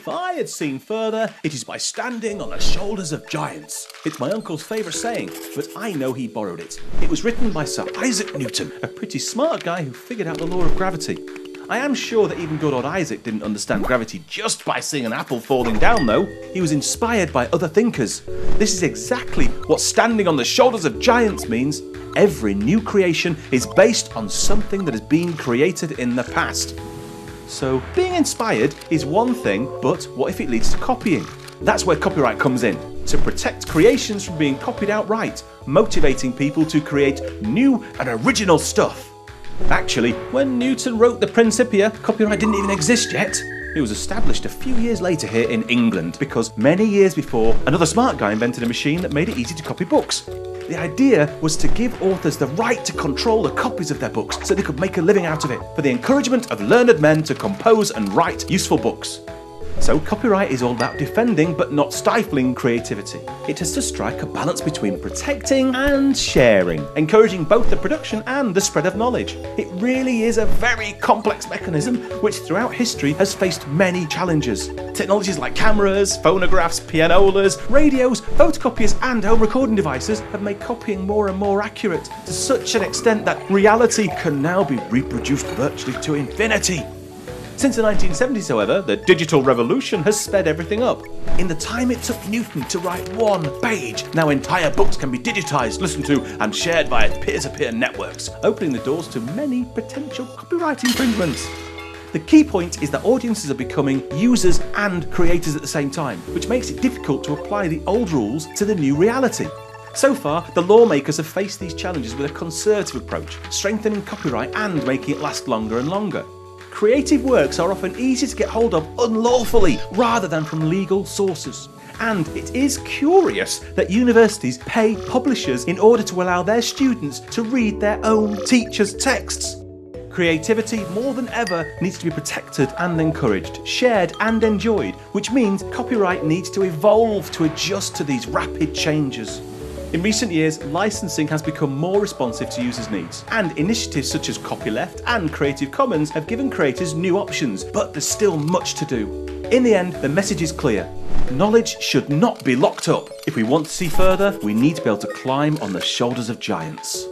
If I had seen further, it is by standing on the shoulders of giants. It's my uncle's favourite saying, but I know he borrowed it. It was written by Sir Isaac Newton, a pretty smart guy who figured out the law of gravity. I am sure that even good old Isaac didn't understand gravity just by seeing an apple falling down though. He was inspired by other thinkers. This is exactly what standing on the shoulders of giants means. Every new creation is based on something that has been created in the past. So being inspired is one thing, but what if it leads to copying? That's where copyright comes in, to protect creations from being copied outright, motivating people to create new and original stuff. Actually, when Newton wrote the Principia, copyright didn't even exist yet. It was established a few years later here in England because many years before, another smart guy invented a machine that made it easy to copy books. The idea was to give authors the right to control the copies of their books so they could make a living out of it, for the encouragement of learned men to compose and write useful books. So copyright is all about defending but not stifling creativity. It has to strike a balance between protecting and sharing, encouraging both the production and the spread of knowledge. It really is a very complex mechanism which throughout history has faced many challenges. Technologies like cameras, phonographs, pianolas, radios, photocopiers and home recording devices have made copying more and more accurate to such an extent that reality can now be reproduced virtually to infinity. Since the 1970s, however, the digital revolution has sped everything up. In the time it took Newton to write one page, now entire books can be digitised, listened to and shared via peer-to-peer networks, opening the doors to many potential copyright infringements. The key point is that audiences are becoming users and creators at the same time, which makes it difficult to apply the old rules to the new reality. So far, the lawmakers have faced these challenges with a conservative approach, strengthening copyright and making it last longer and longer. Creative works are often easy to get hold of unlawfully rather than from legal sources. And it is curious that universities pay publishers in order to allow their students to read their own teachers' texts. Creativity, more than ever, needs to be protected and encouraged, shared and enjoyed, which means copyright needs to evolve to adjust to these rapid changes. In recent years, licensing has become more responsive to users' needs, and initiatives such as Copyleft and Creative Commons have given creators new options, but there's still much to do. In the end, the message is clear. Knowledge should not be locked up. If we want to see further, we need to be able to climb on the shoulders of giants.